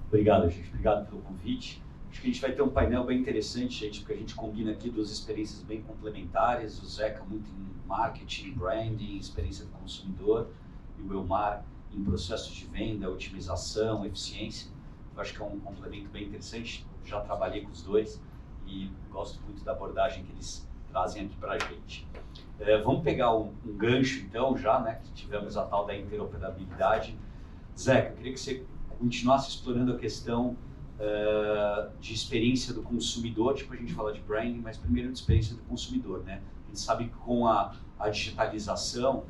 Obrigado, gente. Obrigado pelo convite. Acho que a gente vai ter um painel bem interessante, gente, porque a gente combina aqui duas experiências bem complementares. O Zeca muito em marketing, branding, experiência do consumidor, e o Elmar em processos de venda, otimização, eficiência. Eu acho que é um complemento bem interessante. Já trabalhei com os dois e gosto muito da abordagem que eles trazem aqui para a gente. Vamos pegar um gancho, então, já, né, que tivemos a tal da interoperabilidade. Zeca, eu queria que você continuasse explorando a questão de experiência do consumidor, tipo a gente fala de branding, mas primeiro de experiência do consumidor, né? A gente sabe que com a digitalização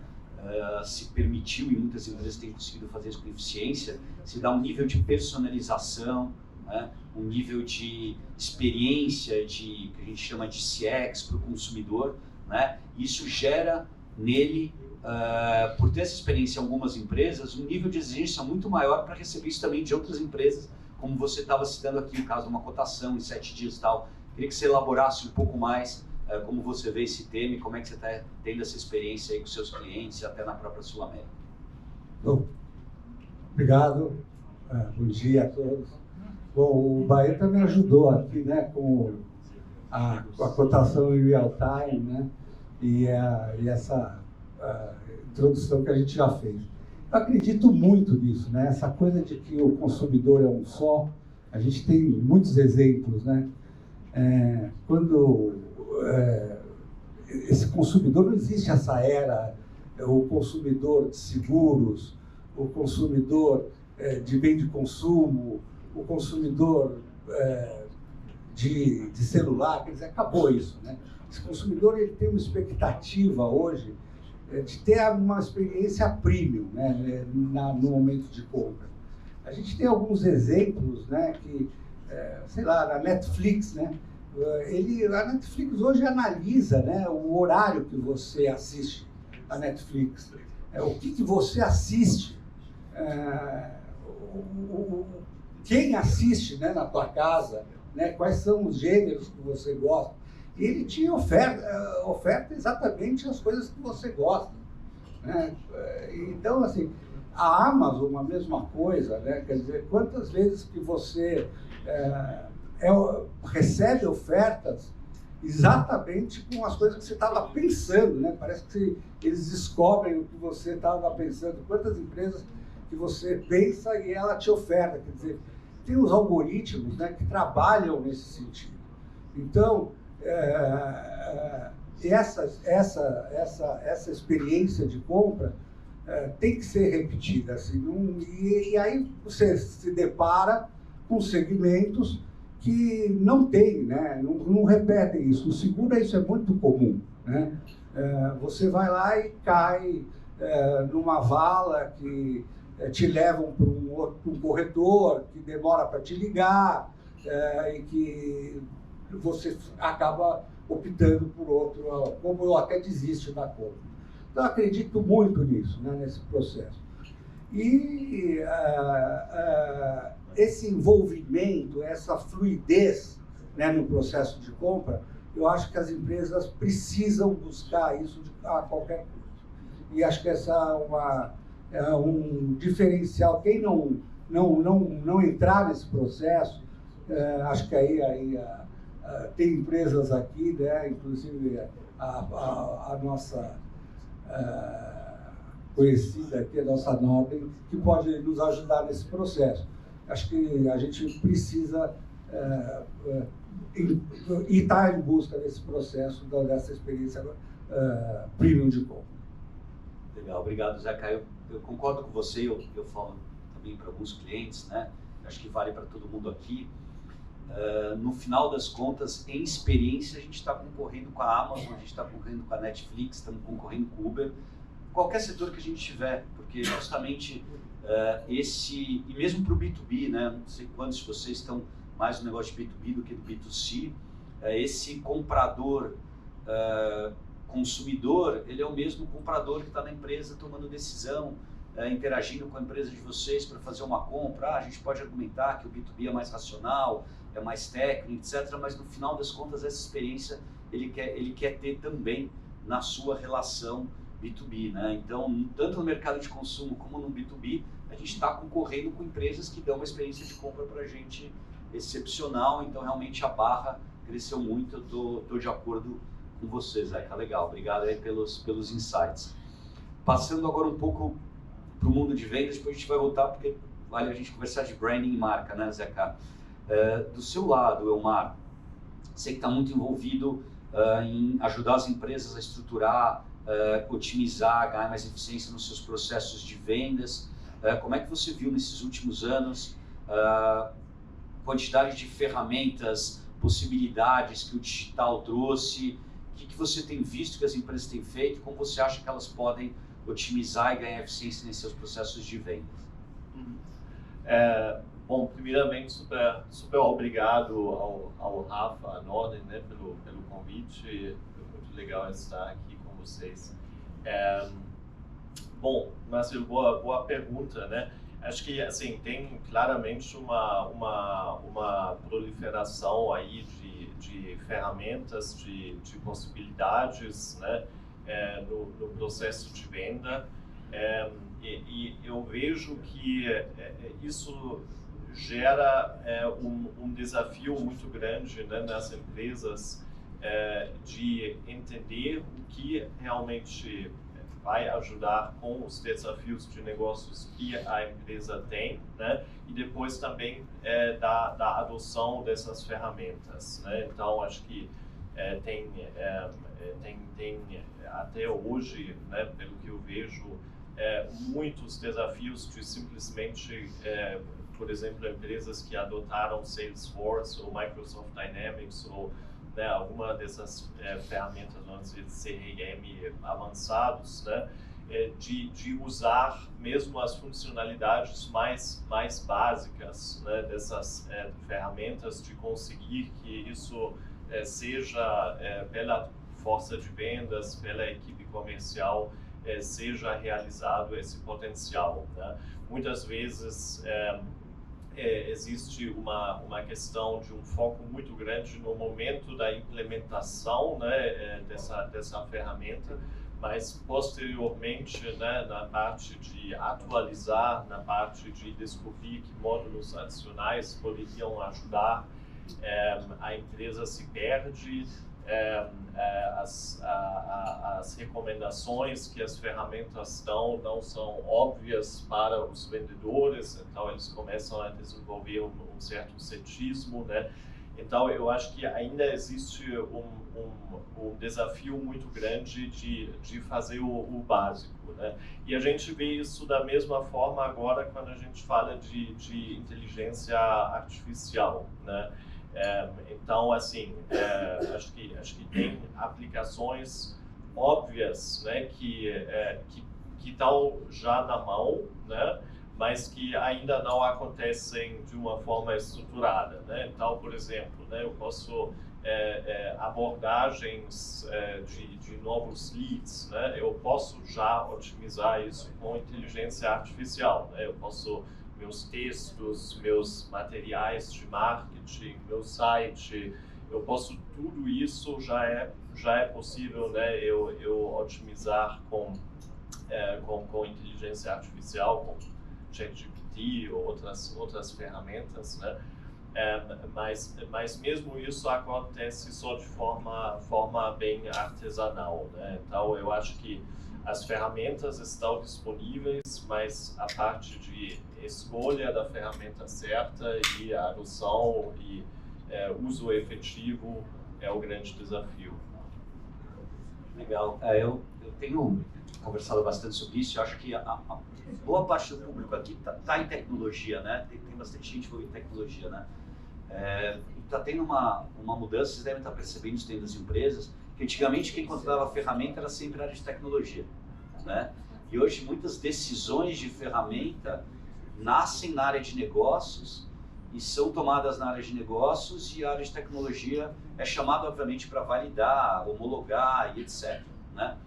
se permitiu, e muitas empresas têm conseguido fazer isso com eficiência, se dá um nível de personalização, né? Um nível de experiência, que a gente chama de CX para o consumidor, né? Isso gera nele, por ter essa experiência em algumas empresas, um nível de exigência muito maior para receber isso também de outras empresas, como você estava citando aqui, o caso de uma cotação em 7 dias e tal. Queria que você elaborasse um pouco mais como você vê esse tema e como é que você está tendo essa experiência aí com seus clientes, até na própria Sul América. Bom, obrigado. Bom dia a todos. Bom, o Baeta me ajudou aqui, né, com a cotação em real time, né, e essa introdução que a gente já fez. Eu acredito muito nisso, né, essa coisa de que o consumidor é um só. A gente tem muitos exemplos, né, esse consumidor, não existe essa era, o consumidor de seguros, o consumidor de bem de consumo, o consumidor de celular, quer dizer, acabou isso, né? Esse consumidor, ele tem uma expectativa hoje de ter uma experiência premium, né, no momento de compra. A gente tem alguns exemplos, né, que, sei lá, na Netflix, né, a Netflix hoje analisa, né, o horário que você assiste a Netflix, o que você assiste, quem assiste, né, na tua casa, né, quais são os gêneros que você gosta. E ele tinha oferta exatamente as coisas que você gosta, né? Então, assim, a Amazon, a mesma coisa, né? Quer dizer, quantas vezes que você recebe ofertas exatamente com as coisas que você estava pensando, né? Parece que eles descobrem o que você estava pensando. Quantas empresas que você pensa e ela te oferta, quer dizer, tem os algoritmos, né, que trabalham nesse sentido. Então, essa experiência de compra tem que ser repetida, assim, e aí você se depara com segmentos que não tem, né, não repetem isso. No seguro isso é muito comum, né? Você vai lá e cai numa vala que te levam para um corretor que demora para te ligar e que você acaba optando por outro, como eu até desisto da compra. Então, eu acredito muito nisso, né, nesse processo. E esse envolvimento, essa fluidez, né, no processo de compra, eu acho que as empresas precisam buscar isso a qualquer custo. E acho que essa é um diferencial. Quem não entrar nesse processo, acho que aí tem empresas aqui, né, inclusive a nossa conhecida aqui, a nossa Norden, que pode nos ajudar nesse processo. Acho que a gente precisa estar em busca desse processo, dessa experiência premium de compra. Legal, obrigado, Zeca. Eu concordo com você, eu falo também para alguns clientes, né? Acho que vale para todo mundo aqui. No final das contas, em experiência, a gente está concorrendo com a Amazon, a gente está concorrendo com a Netflix, estamos concorrendo com o Uber, qualquer setor que a gente tiver, porque justamente e mesmo para o B2B, né? Não sei quantos de vocês estão mais no negócio de B2B do que do B2C, esse comprador, consumidor, ele é o mesmo comprador que está na empresa tomando decisão, interagindo com a empresa de vocês para fazer uma compra. A gente pode argumentar que o B2B é mais racional, é mais técnico, etc. Mas no final das contas, essa experiência ele quer ter também na sua relação B2B, né? Então, tanto no mercado de consumo como no B2B, a gente está concorrendo com empresas que dão uma experiência de compra para a gente excepcional. Então, realmente, a barra cresceu muito. Eu estou de acordo com você, Zeca. Legal, obrigado aí pelos insights. Passando agora um pouco para o mundo de vendas, depois a gente vai voltar, porque vale a gente conversar de branding e marca, né, Zeca? Do seu lado, Elmar, você que está muito envolvido em ajudar as empresas a estruturar, otimizar, ganhar mais eficiência nos seus processos de vendas. Como é que você viu nesses últimos anos quantidade de ferramentas, possibilidades que o digital trouxe? O que você tem visto que as empresas têm feito? Como você acha que elas podem otimizar e ganhar eficiência nesses seus processos de vendas? Bom, primeiramente, super obrigado ao Rafa, à Norden, né, pelo convite. Foi muito legal estar aqui com vocês. Bom, Marcelo, boa pergunta, né? Acho que, assim, tem claramente uma proliferação aí de ferramentas, de possibilidades, né, no processo de venda. E eu vejo que isso gera um desafio muito grande, né, nas empresas, de entender o que realmente vai ajudar com os desafios de negócios que a empresa tem, né, e depois também da adoção dessas ferramentas, né. Então, acho que tem até hoje, né, pelo que eu vejo, muitos desafios de simplesmente, por exemplo, empresas que adotaram Salesforce ou Microsoft Dynamics ou, né, alguma dessas ferramentas, vamos dizer, CRM avançados, né, de usar mesmo as funcionalidades mais básicas, né, dessas ferramentas, de conseguir que isso seja pela força de vendas, pela equipe comercial, seja realizado esse potencial, né? Muitas vezes existe uma questão de um foco muito grande no momento da implementação, né, dessa ferramenta, mas posteriormente, né, na parte de atualizar, na parte de descobrir que módulos adicionais poderiam ajudar, a empresa se perde. As recomendações que as ferramentas dão não são óbvias para os vendedores, então eles começam a desenvolver um certo ceticismo, né? Então eu acho que ainda existe um desafio muito grande de fazer o básico, né? E a gente vê isso da mesma forma agora quando a gente fala de inteligência artificial, né? Então, assim, acho que tem aplicações óbvias, né, que estão já na mão, né, mas que ainda não acontecem de uma forma estruturada, né? Então, por exemplo, né, eu posso abordagens de novos leads, né? Eu posso já otimizar isso com inteligência artificial, né? Eu posso meus textos, meus materiais de marketing, meu site, eu posso, tudo isso já é possível, né, eu otimizar com inteligência artificial, com ChatGPT ou outras ferramentas, né? Mas mesmo isso acontece só de forma bem artesanal, né? Então eu acho que as ferramentas estão disponíveis, mas a parte de escolha da ferramenta certa e a adoção e uso efetivo é o grande desafio. Legal. Eu tenho conversado bastante sobre isso. Eu acho que a boa parte do público aqui está em tecnologia, né? Tem bastante gente envolvida em tecnologia, né? Está tendo uma mudança, vocês devem estar percebendo isso dentro das empresas, que antigamente quem contratava a ferramenta era sempre a área de tecnologia, né? E hoje muitas decisões de ferramenta nascem na área de negócios e são tomadas na área de negócios, e a área de tecnologia é chamada, obviamente, para validar, homologar e etc, né?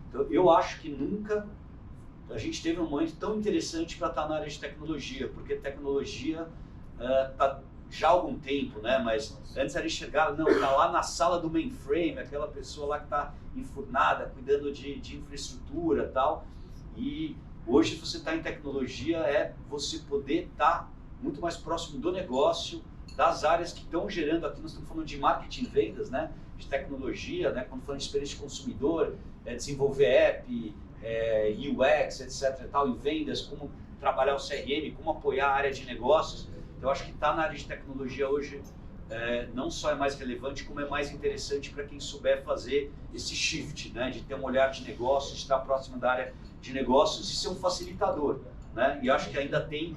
Então, eu acho que nunca a gente teve um momento tão interessante para estar na área de tecnologia, porque tecnologia está já há algum tempo, né? Mas antes era enxergado, não, está lá na sala do mainframe, aquela pessoa lá que está enfurnada, cuidando de infraestrutura e tal. E hoje, se você está em tecnologia, é você poder estar muito mais próximo do negócio, das áreas que estão gerando, aqui nós estamos falando de marketing e vendas, né? De tecnologia, né? Quando falando de experiência de consumidor, desenvolver app, UX, etc. e tal, em vendas, como trabalhar o CRM, como apoiar a área de negócios. Então, eu acho que estar na área de tecnologia hoje não só é mais relevante, como é mais interessante para quem souber fazer esse shift, né? De ter um olhar de negócios, de estar próximo da área de negócios e ser um facilitador, né? E acho que ainda tem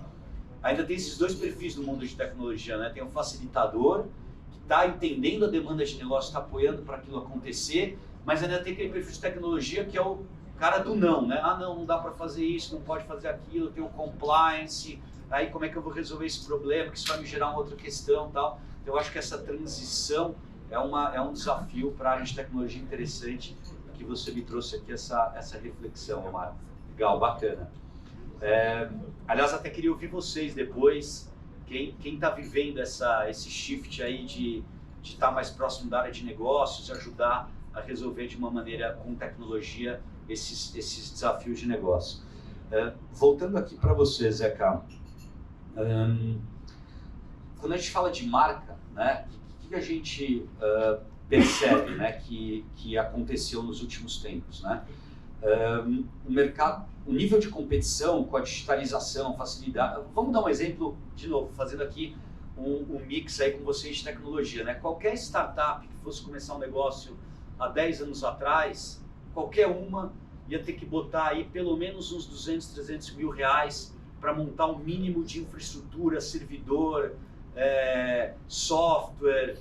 esses dois perfis no mundo de tecnologia, né? Tem um facilitador que está entendendo a demanda de negócio, está apoiando para aquilo acontecer, mas ainda tem aquele perfil de tecnologia que é o cara do não, né? Ah, não dá para fazer isso, não pode fazer aquilo, tem o compliance, aí como é que eu vou resolver esse problema, que isso vai me gerar uma outra questão e tal. Então, eu acho que essa transição é um desafio para a área de tecnologia interessante que você me trouxe aqui, essa reflexão, Omar. Legal, bacana. Aliás, até queria ouvir vocês depois, quem está vivendo esse shift aí de estar mais próximo da área de negócios, ajudar a resolver de uma maneira com tecnologia esses desafios de negócio. Voltando aqui para você, Zeca, quando a gente fala de marca, né, o que a gente percebe, né, que aconteceu nos últimos tempos, né? O mercado, o nível de competição com a digitalização, facilidade. Vamos dar um exemplo, de novo, fazendo aqui um mix aí com vocês de tecnologia, né? Qualquer startup que fosse começar um negócio há 10 anos atrás, qualquer uma ia ter que botar aí pelo menos uns 200, 300 mil reais para montar um mínimo de infraestrutura, servidor, software,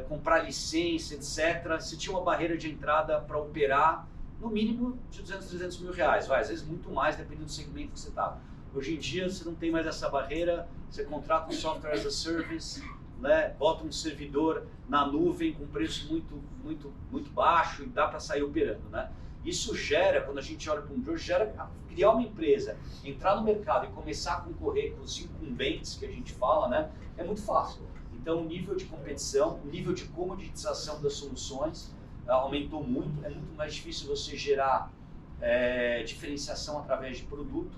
comprar licença, etc. Se tinha uma barreira de entrada para operar, no mínimo de 200, 300 mil reais, às vezes muito mais, dependendo do segmento que você está. Hoje em dia, você não tem mais essa barreira, você contrata um software as a service, né, bota um servidor na nuvem com preço muito baixo e dá para sair operando, né? Isso gera, quando a gente olha para um jogo, criar uma empresa, entrar no mercado e começar a concorrer com os incumbentes que a gente fala, né, é muito fácil. Então, o nível de competição, o nível de comoditização das soluções aumentou muito. É muito mais difícil você gerar diferenciação através de produto.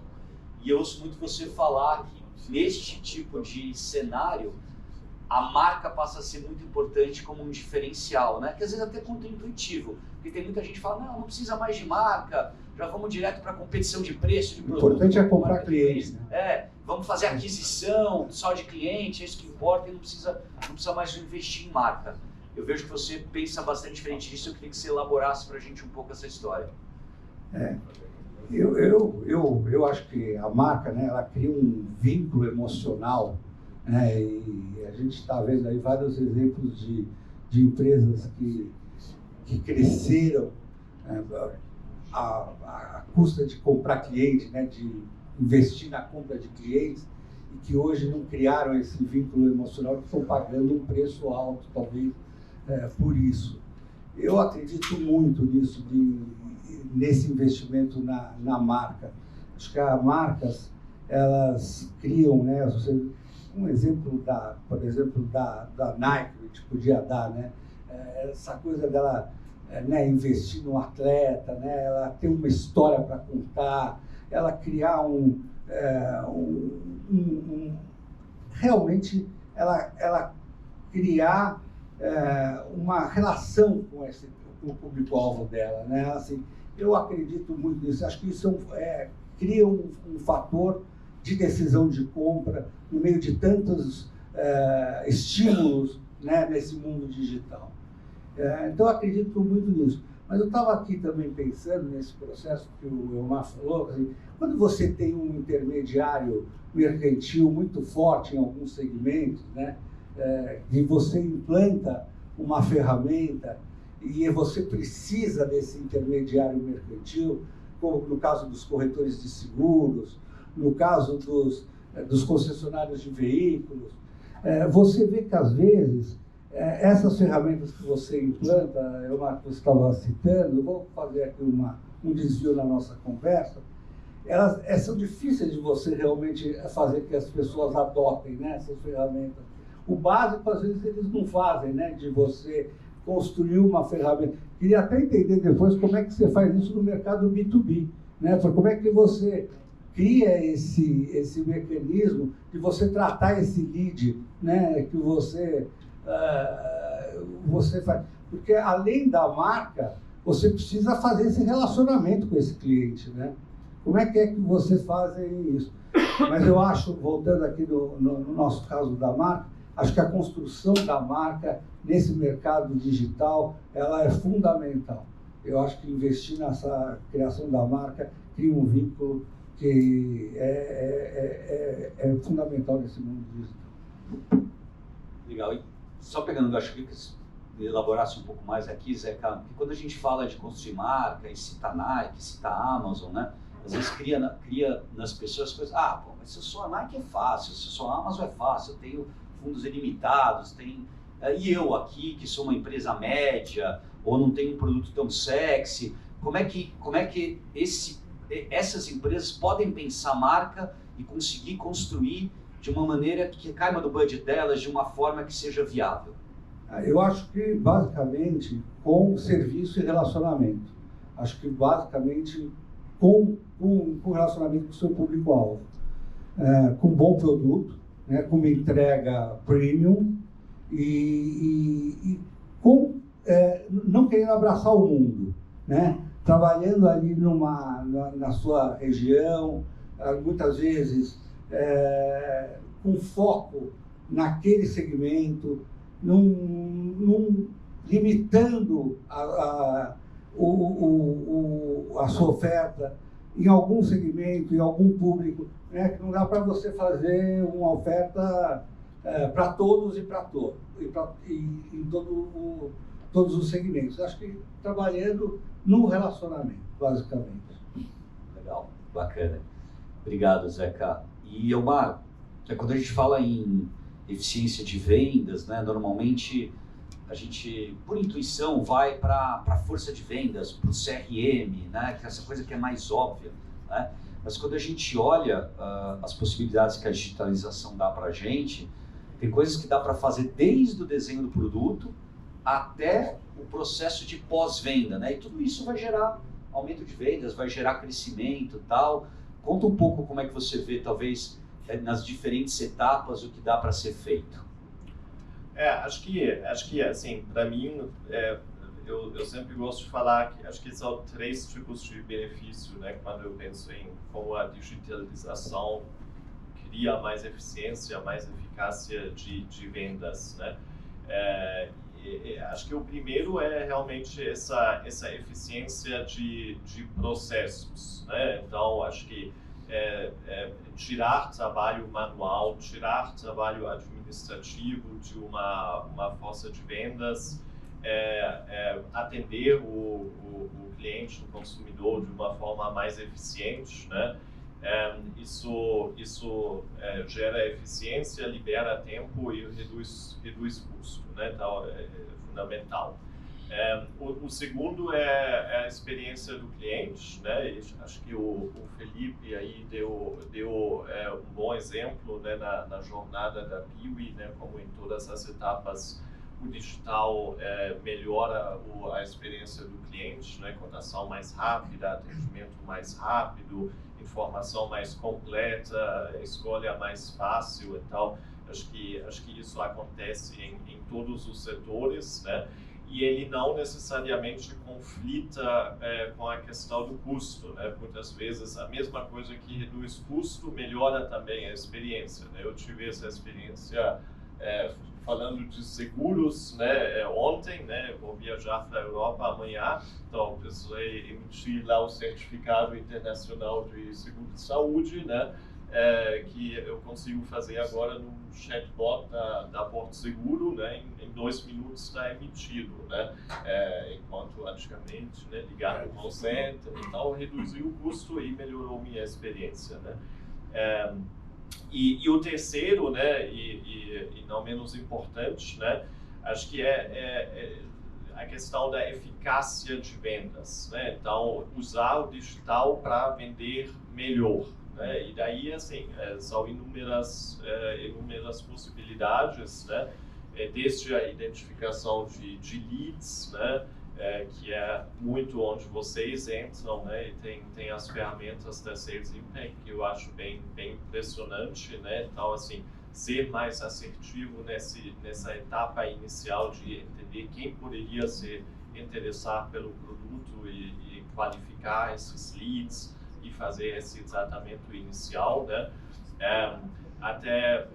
E eu ouço muito você falar que neste tipo de cenário, a marca passa a ser muito importante como um diferencial, né? Que às vezes até é contra-intuitivo, porque tem muita gente que fala, não precisa mais de marca, já vamos direto para a competição de preço, de produto. O importante é comprar clientes, né? Vamos fazer aquisição só de cliente, é isso que importa, e não precisa mais investir em marca. Eu vejo que você pensa bastante diferente disso, eu queria que você elaborasse para a gente um pouco essa história. Eu acho que a marca, né, ela cria um vínculo emocional, né, e a gente está vendo aí vários exemplos de empresas que cresceram a custa de comprar cliente, né, de investir na compra de clientes, e que hoje não criaram esse vínculo emocional, que estão pagando um preço alto, talvez, por isso. Eu acredito muito nisso, nesse investimento na marca. Acho que as marcas, elas criam, né, um exemplo por exemplo, da Nike, a gente podia dar, né, essa coisa dela, né, investir no atleta, né, ela ter uma história para contar, ela criar realmente ela criar uma relação com o público-alvo dela, né? Assim, eu acredito muito nisso. Acho que isso cria um fator de decisão de compra no meio de tantos estímulos, né, nesse mundo digital. Então, eu acredito muito nisso. Mas eu estava aqui também pensando nesse processo que o Elmar falou, assim, quando você tem um intermediário mercantil muito forte em alguns segmentos, né, e você implanta uma ferramenta e você precisa desse intermediário mercantil, como no caso dos corretores de seguros, no caso dos concessionários de veículos, você vê que às vezes essas ferramentas que você implanta, você estava citando, eu vou fazer aqui um desvio na nossa conversa, elas são difíceis de você realmente fazer que as pessoas adotem, né, essas ferramentas. o básico, às vezes, eles não fazem, né? De você construir uma ferramenta. Queria até entender depois como é que você faz isso no mercado B2B, né? Como é que você cria esse mecanismo de você tratar esse lead, né? Que você faz. Porque, além da marca, você precisa fazer esse relacionamento com esse cliente, né? Como é que vocês fazem isso? Mas eu acho, voltando aqui no nosso caso da marca, acho que a construção da marca nesse mercado digital, ela é fundamental. Eu acho que investir nessa criação da marca cria um vínculo que é fundamental nesse mundo digital. Legal. E só pegando, acho que elaborasse um pouco mais aqui, Zeca, que quando a gente fala de construir marca e cita Nike, cita Amazon, né? Às vezes cria nas pessoas coisas, pô, mas se eu sou a Nike é fácil, se eu sou a Amazon é fácil, eu tenho fundos ilimitados, e eu aqui, que sou uma empresa média, ou não tenho um produto tão sexy, como é que essas empresas podem pensar marca e conseguir construir de uma maneira que caiba no budget delas, de uma forma que seja viável? Eu acho que, basicamente, com serviço e relacionamento. Acho que, basicamente, com relacionamento com o seu público-alvo. Com bom produto, né, com uma entrega premium e não querendo abraçar o mundo, né? Trabalhando ali na sua região, muitas vezes com foco naquele segmento, limitando a sua oferta em algum segmento, em algum público, né? Que não dá para você fazer uma oferta para todos e para todos, e em todos os segmentos. Acho que trabalhando no relacionamento, basicamente. Legal, bacana. Obrigado, Zeca. E, Elmar, quando a gente fala em eficiência de vendas, né, normalmente a gente, por intuição, vai para a força de vendas, para o CRM, né, que é essa coisa que é mais óbvia, né? Mas quando a gente olha as possibilidades que a digitalização dá para a gente, tem coisas que dá para fazer desde o desenho do produto até o processo de pós-venda, né? E tudo isso vai gerar aumento de vendas, vai gerar crescimento e tal. Conta um pouco como é que você vê, talvez, nas diferentes etapas, o que dá para ser feito. Acho que assim, para mim, eu sempre gosto de falar que acho que são 3 tipos de benefício, né? Quando eu penso em como a digitalização cria mais eficiência, mais eficácia de vendas, né? Acho que o primeiro é realmente essa eficiência de processos, né? Então, acho que tirar trabalho manual, tirar trabalho administrativo de uma força de vendas, atender o cliente, o consumidor de uma forma mais eficiente, né? Isso gera eficiência, libera tempo e reduz custo, né? Então, é fundamental. O segundo é a experiência do cliente, né? E acho que o Felipe aí deu um bom exemplo, né, na jornada da Piwi, né? Como em todas as etapas o digital melhora a experiência do cliente, né? Cotação mais rápida, atendimento mais rápido, informação mais completa, escolha mais fácil. Então, acho que isso acontece em todos os setores, né? E ele não necessariamente conflita com a questão do custo, né? Muitas vezes a mesma coisa que reduz custo melhora também a experiência, né? Eu tive essa experiência falando de seguros, né, ontem, né, vou viajar para a Europa amanhã, então precisei emitir lá o certificado internacional de seguro de saúde, né, que eu consigo fazer agora no chatbot da Porto Seguro, né, em 2 minutos está emitido, né, enquanto antigamente, né, ligar no call center, então reduziu o custo e melhorou minha experiência, né. E o terceiro, né, e não menos importante, né, acho que é a questão da eficácia de vendas, né? Então, usar o digital para vender melhor, né? E daí, assim, são inúmeras possibilidades, né? Desde a identificação de leads, né? Que é muito onde vocês entram, né? E tem as ferramentas da Sales Impact que eu acho bem impressionante, né? Então, assim, ser mais assertivo nessa etapa inicial de entender quem poderia se interessar pelo produto e qualificar esses leads e fazer esse tratamento inicial, né? Até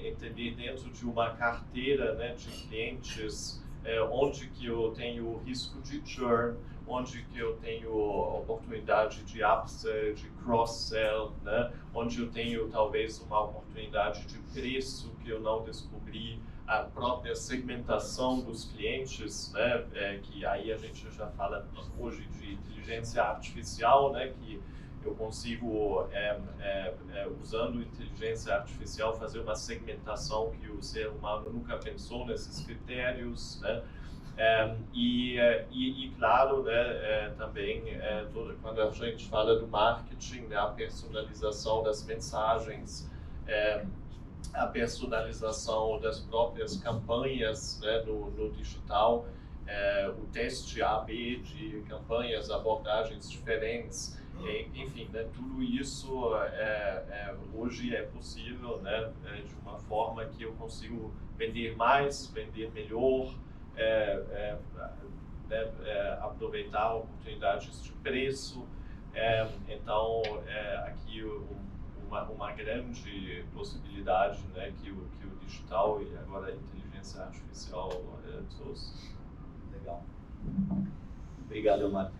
entender dentro de uma carteira, né, de clientes onde que eu tenho risco de churn, onde que eu tenho oportunidade de upsell, de cross-sell, né? Onde eu tenho talvez uma oportunidade de preço que eu não descobri, a própria segmentação dos clientes, né? Que aí a gente já fala hoje de inteligência artificial, né? Que eu consigo, usando inteligência artificial, fazer uma segmentação que o ser humano nunca pensou nesses critérios, né? E claro, né, também quando a gente fala do marketing, né, a personalização das mensagens, a personalização das próprias campanhas, né, no digital, o teste A/B de campanhas, abordagens diferentes, enfim, né, tudo isso hoje é possível, né, de uma forma que eu consigo vender mais, vender melhor, aproveitar oportunidades de preço. Então, aqui uma grande possibilidade, né, que o digital e agora a inteligência artificial trouxe. Legal. Obrigado, Omar.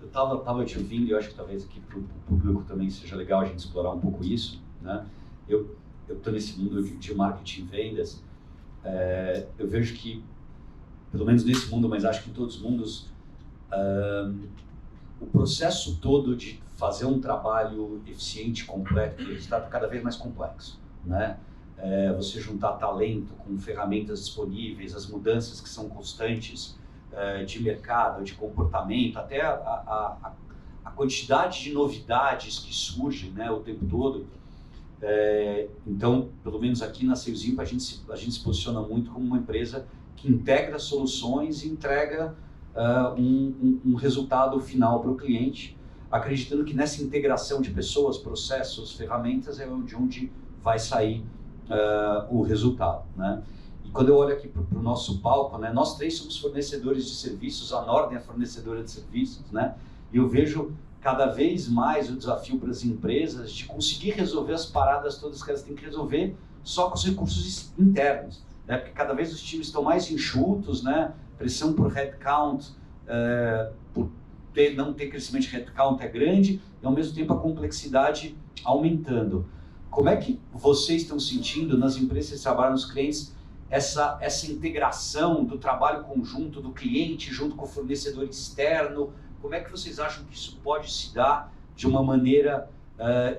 Eu estava te ouvindo e eu acho que talvez aqui para o público também seja legal a gente explorar um pouco isso, né? Eu estou nesse mundo de marketing e vendas. Eu vejo que, pelo menos nesse mundo, mas acho que em todos os mundos, o processo todo de fazer um trabalho eficiente, completo, está cada vez mais complexo, né? Você juntar talento com ferramentas disponíveis, as mudanças que são constantes de mercado, de comportamento, até a quantidade de novidades que surgem, né, o tempo todo. Então, pelo menos aqui na Sales Impact, a gente se posiciona muito como uma empresa que integra soluções e entrega um resultado final para o cliente, acreditando que nessa integração de pessoas, processos, ferramentas é de onde vai sair o resultado, né? E quando eu olho aqui para o nosso palco, né, nós três somos fornecedores de serviços, a Norden é fornecedora de serviços, né? E eu vejo cada vez mais o desafio para as empresas de conseguir resolver as paradas todas que elas têm que resolver só com os recursos internos, né? Porque cada vez os times estão mais enxutos, né? Pressão por headcount, por não ter crescimento de headcount é grande e ao mesmo tempo a complexidade aumentando. Como é que vocês estão sentindo nas empresas que trabalham nos clientes essa integração do trabalho conjunto do cliente junto com o fornecedor externo? Como é que vocês acham que isso pode se dar de uma maneira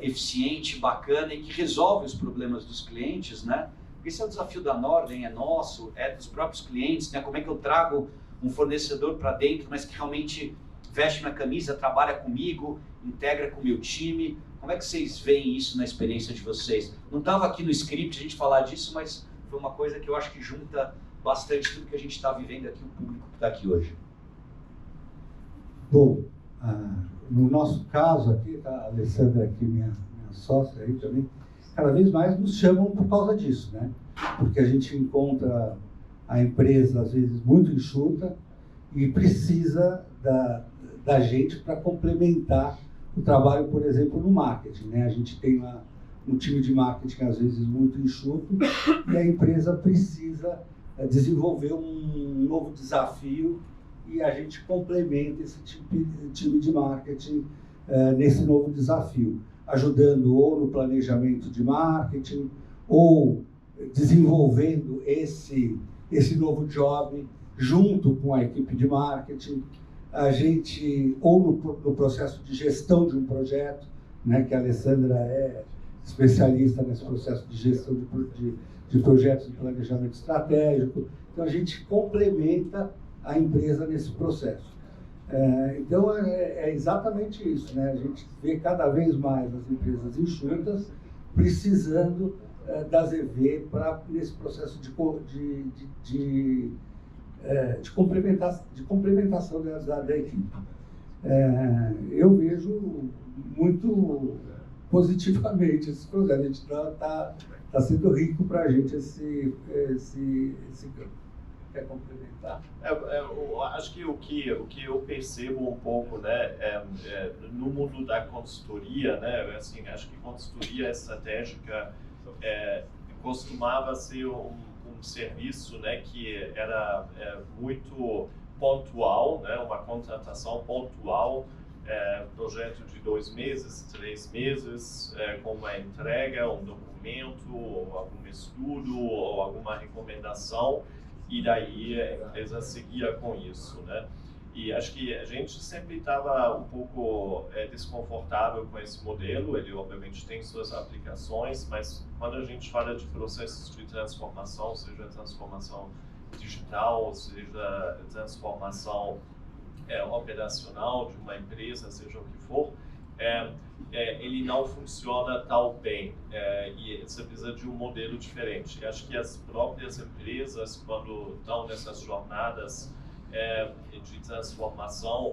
eficiente, bacana e que resolve os problemas dos clientes, né? Esse é o desafio da Norden, é nosso, é dos próprios clientes, né? Como é que eu trago um fornecedor para dentro, mas que realmente veste minha camisa, trabalha comigo, integra com o meu time? Como é que vocês veem isso na experiência de vocês? Não estava aqui no script a gente falar disso, mas foi uma coisa que eu acho que junta bastante tudo que a gente está vivendo aqui, o público que está aqui hoje. Bom, no nosso caso aqui, tá, a Alessandra aqui, minha sócia aí também, cada vez mais nos chamam por causa disso, né? Porque a gente encontra a empresa, às vezes, muito enxuta e precisa da gente para complementar o trabalho, por exemplo, no marketing, né? A gente tem lá um time de marketing, às vezes, muito enxuto e a empresa precisa desenvolver um novo desafio e a gente complementa esse time de marketing nesse novo desafio, ajudando ou no planejamento de marketing ou desenvolvendo esse novo job junto com a equipe de marketing, a gente, ou no processo de gestão de um projeto, né, que a Alessandra é especialista nesse processo de gestão de projetos de planejamento estratégico. Então, a gente complementa a empresa nesse processo. Então, é exatamente isso, né? A gente vê cada vez mais as empresas enxutas precisando das EV nesse processo de complementação da equipe. Eu vejo muito positivamente esse processo. A gente está sendo rico para a gente esse campo. Quer complementar? Eu acho que o que eu percebo um pouco, né, no mundo da consultoria, né, assim, acho que consultoria estratégica costumava ser um serviço, né, que era muito pontual, né, uma contratação pontual, projeto de 2 meses, 3 meses, com uma entrega, um documento, ou algum estudo, ou alguma recomendação, e daí a empresa seguia com isso, né? E acho que a gente sempre estava um pouco desconfortável com esse modelo. Ele obviamente tem suas aplicações, mas quando a gente fala de processos de transformação, seja transformação digital, seja transformação operacional de uma empresa, seja o que for, ele não funciona tão bem e você precisa de um modelo diferente. E acho que as próprias empresas, quando estão nessas jornadas de transformação,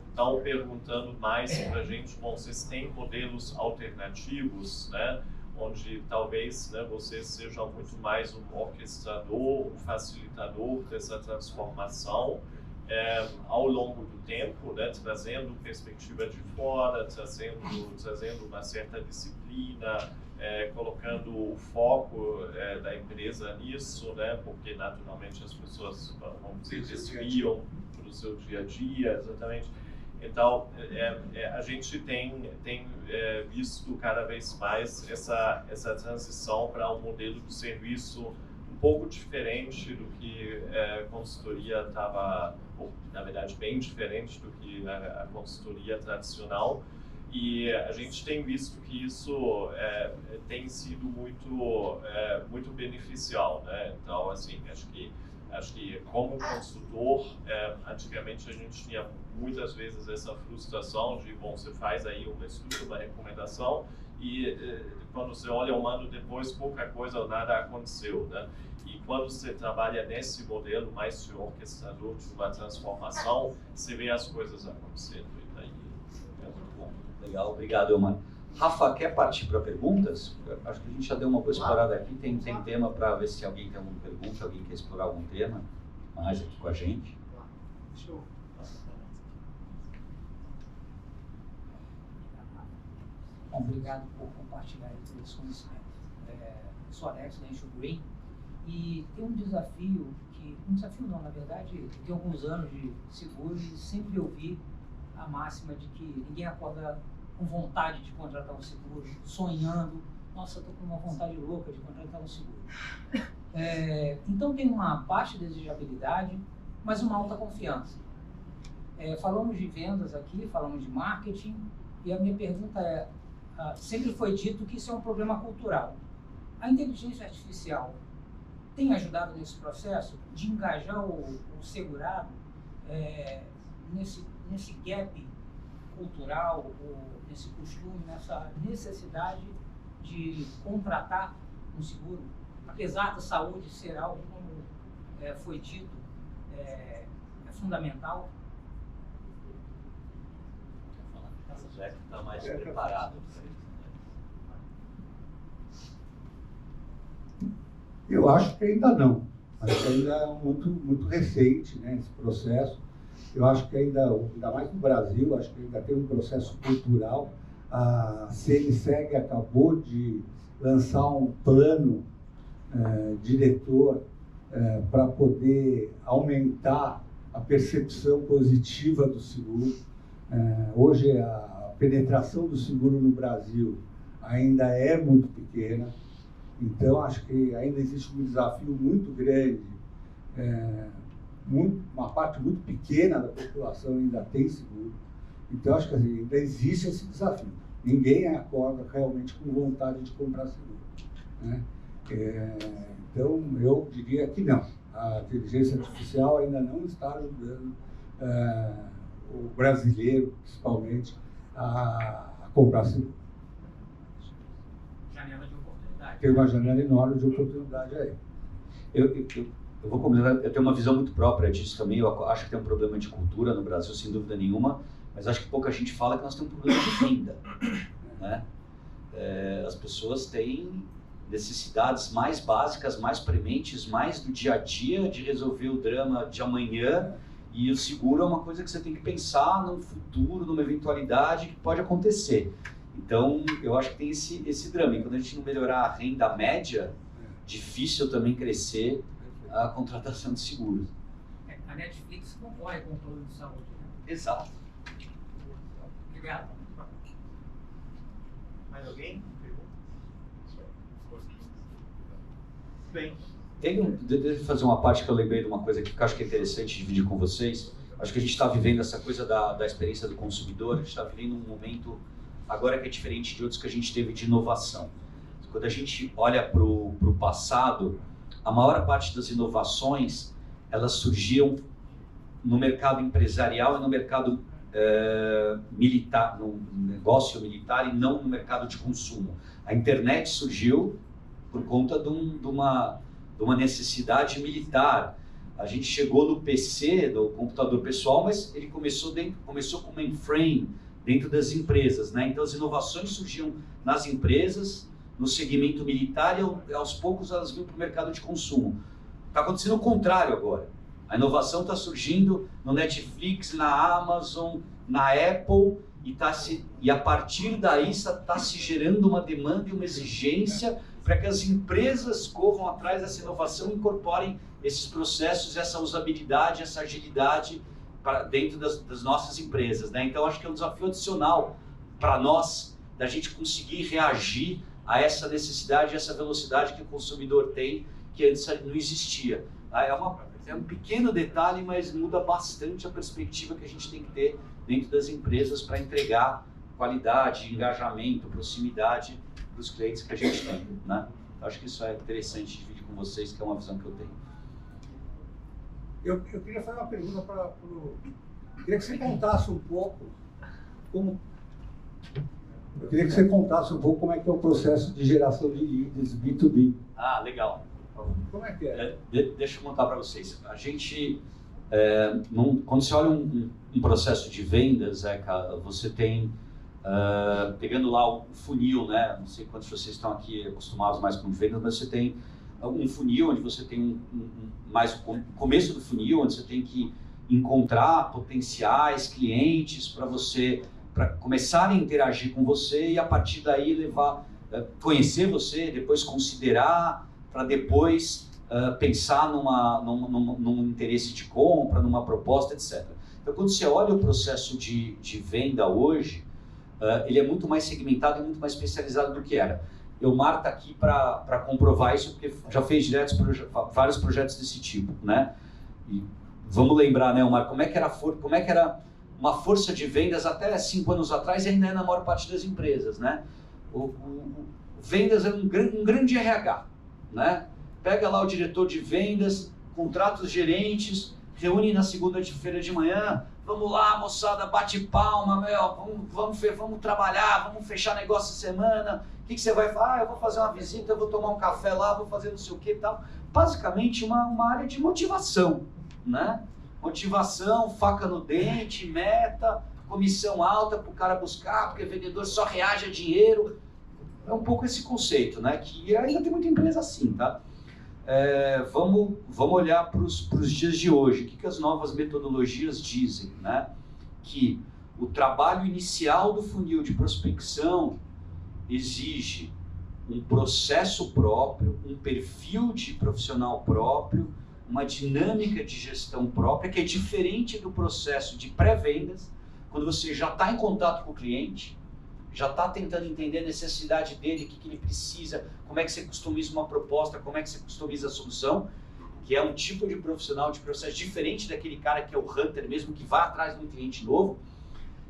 estão perguntando mais para a gente, bom, vocês têm modelos alternativos, né, onde talvez, né, vocês sejam muito mais um orquestrador, um facilitador dessa transformação ao longo do tempo, né, trazendo perspectiva de fora, trazendo uma certa disciplina, colocando o foco da empresa nisso, né, porque naturalmente as pessoas, vamos dizer, desviam para o seu dia a dia, exatamente. Então, a gente tem visto cada vez mais essa transição para um modelo de serviço um pouco diferente do que a consultoria estava, na verdade, bem diferente do que a consultoria tradicional. E a gente tem visto que isso tem sido muito beneficial, né? Então, assim, acho que como consultor, antigamente a gente tinha muitas vezes essa frustração de, bom, você faz aí um estudo, uma recomendação, e quando você olha um ano depois, pouca coisa ou nada aconteceu, né? E quando você trabalha nesse modelo mais de orquestrador de uma transformação, você vê as coisas acontecendo. E daí é muito bom. Legal, obrigado, Elmar. Rafa, quer partir para perguntas? Acho que a gente já deu uma boa explorada aqui. Tem tema para ver se alguém tem alguma pergunta, alguém quer explorar algum tema mais aqui com a gente. Deixa eu... Bom, obrigado por compartilhar todo esse conhecimento. Eu sou Alex, da Enxu Green, e tem um desafio não, na verdade, tem alguns anos de seguro e sempre ouvi a máxima de que ninguém acorda com vontade de contratar um seguro, sonhando, nossa, estou com uma vontade louca de contratar um seguro. Então tem uma baixa desejabilidade, mas uma alta confiança. Falamos de vendas aqui, falamos de marketing, e a minha pergunta sempre foi dito que isso é um problema cultural. A inteligência artificial tem ajudado nesse processo de engajar o segurado nesse gap cultural, nesse costume, nessa necessidade de contratar um seguro, apesar da saúde ser algo, como foi dito, é fundamental. O Zé está mais preparado. Eu acho que ainda não. Acho que ainda é muito recente, né, esse processo. Eu acho que ainda mais no Brasil, acho que ainda tem um processo cultural. A CNSEG acabou de lançar um plano diretor para poder aumentar a percepção positiva do seguro. Hoje a penetração do seguro no Brasil ainda é muito pequena. Então, acho que ainda existe um desafio muito grande. Uma parte muito pequena da população ainda tem seguro. Então, acho que assim, ainda existe esse desafio. Ninguém acorda realmente com vontade de comprar seguro, né? Então, eu diria que não. A inteligência artificial ainda não está ajudando o brasileiro, principalmente, a comprar seguro. Janela de oportunidade. Tem uma janela enorme de oportunidade aí. Eu vou completar, eu tenho uma visão muito própria disso também. Eu acho que tem um problema de cultura no Brasil, sem dúvida nenhuma, mas acho que pouca gente fala que nós temos um problema de renda, né? As pessoas têm necessidades mais básicas, mais prementes, mais do dia a dia, de resolver o drama de amanhã, e o seguro é uma coisa que você tem que pensar no futuro, numa eventualidade que pode acontecer. Então, eu acho que tem esse drama. E quando a gente não melhorar a renda média, difícil também crescer a contratação de seguros. A Netflix concorre com o plano de saúde, né? Exato. Obrigado. Mais alguém? Bem. Deixa eu fazer uma parte que eu lembrei de uma coisa que eu acho que é interessante dividir com vocês. Acho que a gente está vivendo essa coisa da experiência do consumidor, a gente está vivendo um momento agora que é diferente de outros que a gente teve de inovação. Quando a gente olha para o passado, a maior parte das inovações, elas surgiam no mercado empresarial e no mercado militar, no negócio militar e não no mercado de consumo. A internet surgiu por conta de uma necessidade militar. A gente chegou no PC, do computador pessoal, mas ele começou com mainframe dentro das empresas, né? Então as inovações surgiam nas empresas, no segmento militar, e aos poucos elas vinham para o mercado de consumo. Está acontecendo o contrário agora. A inovação está surgindo no Netflix, na Amazon, na Apple, e a partir daí está se gerando uma demanda e uma exigência para que as empresas corram atrás dessa inovação e incorporem esses processos, essa usabilidade, essa agilidade dentro das nossas empresas, né? Então, acho que é um desafio adicional para nós, da gente conseguir reagir a essa necessidade, essa velocidade que o consumidor tem, que antes não existia. É um pequeno detalhe, mas muda bastante a perspectiva que a gente tem que ter dentro das empresas para entregar qualidade, engajamento, proximidade para os clientes que a gente tem, né? Acho que isso é interessante dividir com vocês, que é uma visão que eu tenho. Eu queria fazer uma pergunta para queria que você contasse um pouco como... Eu queria que você contasse um pouco como é que é o processo de geração de leads B2B. Ah, legal. Como é que é? Deixa eu contar para vocês. A gente, quando você olha um processo de vendas, você tem, pegando lá o funil, né? Não sei quantos de vocês estão aqui acostumados mais com vendas, mas você tem um funil onde você tem mais o começo do funil, onde você tem que encontrar potenciais clientes para começarem a interagir com você e a partir daí conhecer você, depois considerar, para depois pensar num interesse de compra, numa proposta, etc. Então, quando você olha o processo de venda hoje, ele é muito mais segmentado e muito mais especializado do que era. O Mar está aqui para comprovar isso, porque já fez vários projetos desse tipo, né? E vamos lembrar, né, Mar, como é que era uma força de vendas até 5 anos atrás e ainda é na maior parte das empresas, né? Vendas é um grande RH, né? Pega lá o diretor de vendas, contrata os gerentes, reúne na segunda-feira de manhã, vamos lá, moçada, bate palma, vamos trabalhar, vamos fechar negócio essa semana. O que você vai fazer? Eu vou fazer uma visita, eu vou tomar um café lá, vou fazer não sei o que e tal. Basicamente uma área de motivação, né? Motivação, faca no dente, meta, comissão alta para o cara buscar, porque o vendedor só reage a dinheiro. É um pouco esse conceito, né? Que ainda tem muita empresa assim, tá? Vamos olhar para os dias de hoje. O que as novas metodologias dizem, né? Que o trabalho inicial do funil de prospecção exige um processo próprio, um perfil de profissional próprio, uma dinâmica de gestão própria, que é diferente do processo de pré-vendas, quando você já está em contato com o cliente, já está tentando entender a necessidade dele, o que ele precisa, como é que você customiza uma proposta, como é que você customiza a solução, que é um tipo de profissional, de processo diferente daquele cara que é o hunter mesmo, que vai atrás de um cliente novo.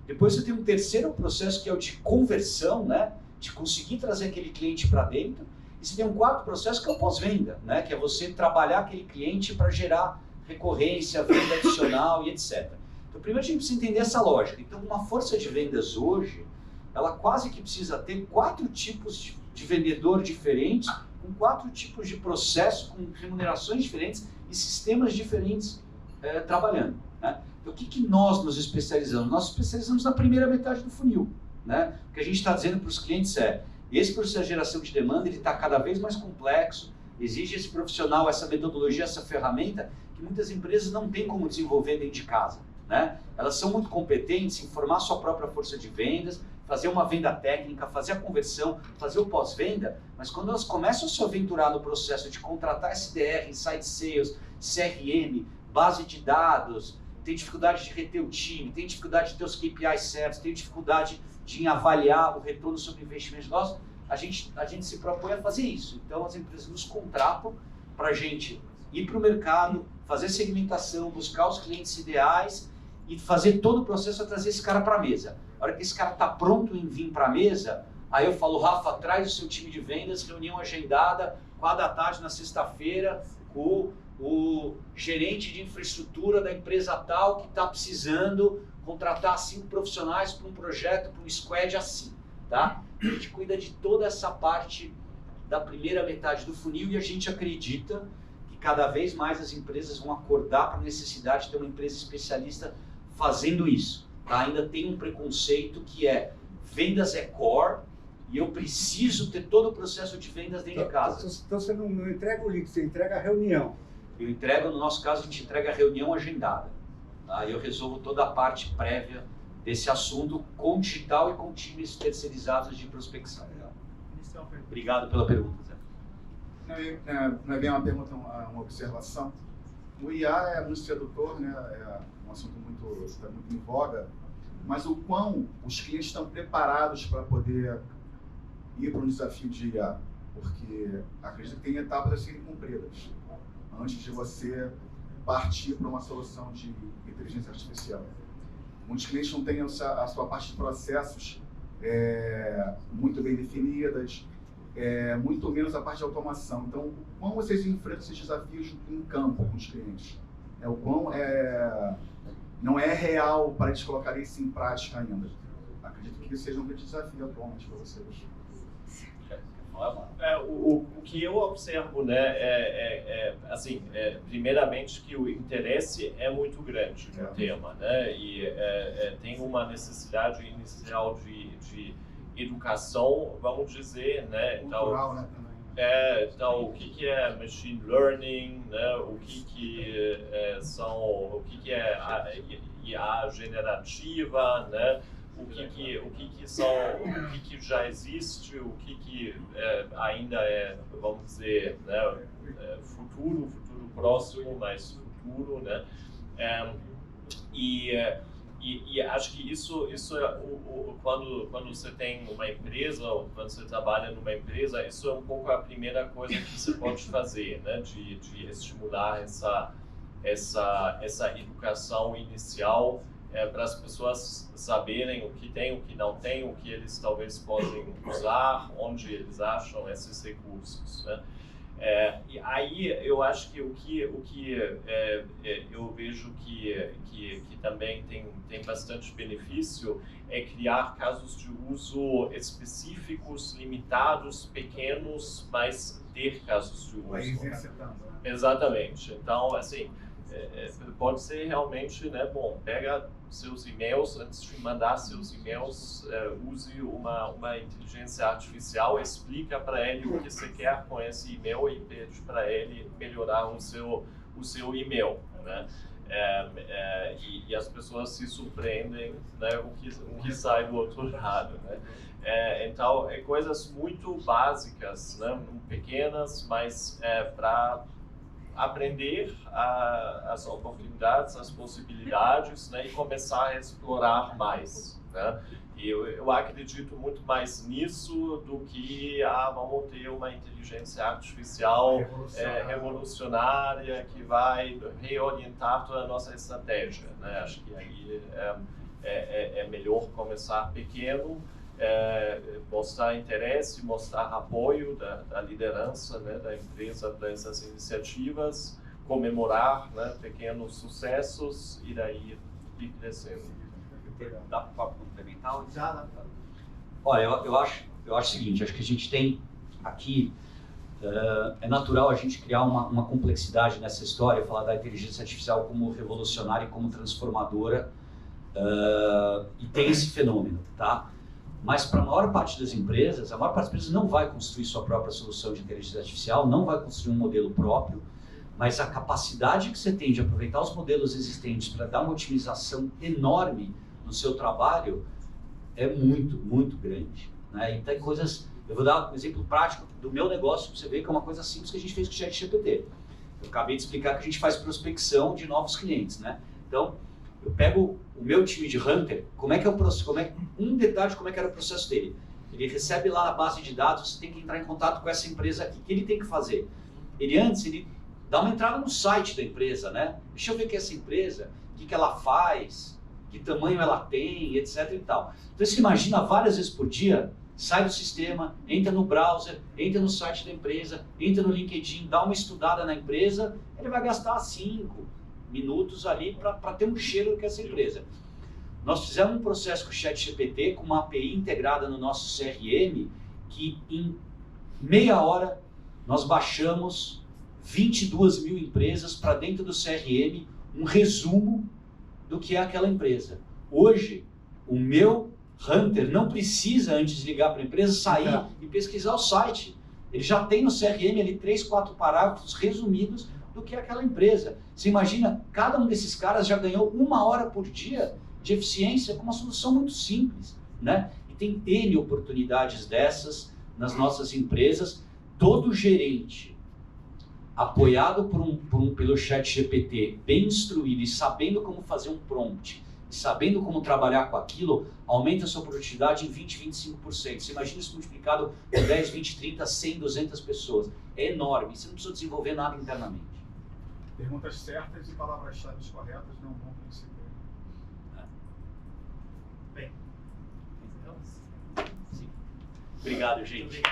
Depois você tem um terceiro processo, que é o de conversão, né? De conseguir trazer aquele cliente para dentro. E você tem um quarto processo, que é o pós-venda, né? Que é você trabalhar aquele cliente para gerar recorrência, venda adicional e etc. Então, primeiro a gente precisa entender essa lógica. Então, uma força de vendas hoje, ela quase que precisa ter 4 tipos de vendedor diferentes, com 4 tipos de processo, com remunerações diferentes e sistemas diferentes trabalhando. Né? Então, o que nós nos especializamos? Nós especializamos na primeira metade do funil. Né? O que a gente está dizendo para os clientes esse processo de geração de demanda está cada vez mais complexo, exige esse profissional, essa metodologia, essa ferramenta, que muitas empresas não têm como desenvolver dentro de casa. Né? Elas são muito competentes em formar sua própria força de vendas, fazer uma venda técnica, fazer a conversão, fazer o pós-venda, mas quando elas começam a se aventurar no processo de contratar SDR, Inside Sales, CRM, base de dados, tem dificuldade de reter o time, tem dificuldade de ter os KPIs certos, tem dificuldade de avaliar o retorno sobre investimento nosso, a gente se propõe a fazer isso. Então as empresas nos contratam para a gente ir para o mercado, fazer segmentação, buscar os clientes ideais e fazer todo o processo a trazer esse cara para a mesa. A hora que esse cara está pronto em vir para a mesa, aí eu falo, Rafa, traz o seu time de vendas, reunião agendada, 4 da tarde na sexta-feira, com o gerente de infraestrutura da empresa tal que está precisando contratar 5 profissionais para um projeto, para um squad assim, tá? A gente cuida de toda essa parte da primeira metade do funil e a gente acredita que cada vez mais as empresas vão acordar para a necessidade de ter uma empresa especialista fazendo isso. Tá? Ainda tem um preconceito que vendas é core e eu preciso ter todo o processo de vendas dentro de casa. Então você não entrega o link, você entrega a reunião. Eu entrego, no nosso caso, a gente entrega a reunião agendada. Tá? Eu resolvo toda a parte prévia desse assunto com digital e com times terceirizados de prospecção. Obrigado pela pergunta, Zé. Não é bem uma pergunta, uma observação. O IA é muito sedutor, né? É um assunto está muito em voga, mas o quão os clientes estão preparados para poder ir para um desafio de IA? Porque acredito que tem etapas a serem cumpridas antes de você partir para uma solução de inteligência artificial. Muitos clientes não têm a sua parte de processos muito bem definidas, muito menos a parte de automação. Então, como vocês enfrentam esses desafios em campo com os clientes? O quão não é real para eles colocarem isso em prática ainda? Acredito que isso seja um grande desafio atualmente para vocês. O que eu observo, né, primeiramente que o interesse é muito grande no tema, né, e tem uma necessidade inicial de educação, vamos dizer, né, cultural, né, então o que é machine learning, né, o que é a IA generativa, né, o que já existe, o que ainda vamos dizer, né, futuro próximo, mas futuro, né, e acho que isso é quando você tem uma empresa ou quando você trabalha numa empresa, isso é um pouco a primeira coisa que você pode fazer, né, de estimular essa educação inicial para as pessoas saberem o que tem, o que não tem, o que eles talvez podem usar, onde eles acham esses recursos, né? E aí eu acho que o que eu vejo que também tem bastante benefício é criar casos de uso específicos, limitados, pequenos, mas ter casos de uso. Exatamente. Então, assim, pode ser realmente, né, bom, pega seus e-mails, antes de mandar seus e-mails, use uma inteligência artificial, explica para ele o que você quer com esse e-mail e pede para ele melhorar o seu e-mail, né? E as pessoas se surpreendem, né, o que sai do outro lado, né? Então, coisas muito básicas, né, pequenas, mas para aprender as oportunidades, as possibilidades, né, e começar a explorar mais, né? E eu acredito muito mais nisso do que vamos ter uma inteligência artificial revolucionária que vai reorientar toda a nossa estratégia, né? Acho que aí é melhor começar pequeno, mostrar interesse, mostrar apoio da liderança, né, da empresa para essas iniciativas, comemorar, né, pequenos sucessos e daí e crescendo. Dá para complementar? Já dá. Olha, eu acho o seguinte, acho que a gente tem aqui, é natural a gente criar uma complexidade nessa história, falar da inteligência artificial como revolucionária e como transformadora, e tem esse fenômeno, tá? Mas para a maior parte das empresas, não vai construir sua própria solução de inteligência artificial, não vai construir um modelo próprio, mas a capacidade que você tem de aproveitar os modelos existentes para dar uma otimização enorme no seu trabalho é muito, muito grande, né? E tem coisas, eu vou dar um exemplo prático do meu negócio para você ver que é uma coisa simples que a gente fez com o ChatGPT. Eu acabei de explicar que a gente faz prospecção de novos clientes, né? Então, eu pego o meu time de Hunter, um detalhe de como é que era o processo dele. Ele recebe lá na base de dados, você tem que entrar em contato com essa empresa aqui. O que ele tem que fazer? Ele dá uma entrada no site da empresa, né? Deixa eu ver o que é essa empresa, o que ela faz, que tamanho ela tem, etc e tal. Então você imagina várias vezes por dia, sai do sistema, entra no browser, entra no site da empresa, entra no LinkedIn, dá uma estudada na empresa, ele vai gastar 5 minutos ali para ter um cheiro do que é essa empresa. Nós fizemos um processo com o ChatGPT, com uma API integrada no nosso CRM, que em meia hora nós baixamos 22 mil empresas para dentro do CRM, um resumo do que é aquela empresa. Hoje, o meu Hunter não precisa, antes de ligar para a empresa, sair e pesquisar o site. Ele já tem no CRM ali 3, 4 parágrafos resumidos do que é aquela empresa. Você imagina, cada um desses caras já ganhou 1 hora por dia de eficiência com uma solução muito simples, né? E tem N oportunidades dessas nas nossas empresas. Todo gerente apoiado pelo ChatGPT, bem instruído e sabendo como fazer um prompt, e sabendo como trabalhar com aquilo, aumenta a sua produtividade em 20, 25%. Você imagina isso multiplicado por 10, 20, 30, 100, 200 pessoas. É enorme. Você não precisa desenvolver nada internamente. Perguntas certas e palavras-chave corretas não vão conseguir. Bem, Sim. Obrigado, gente.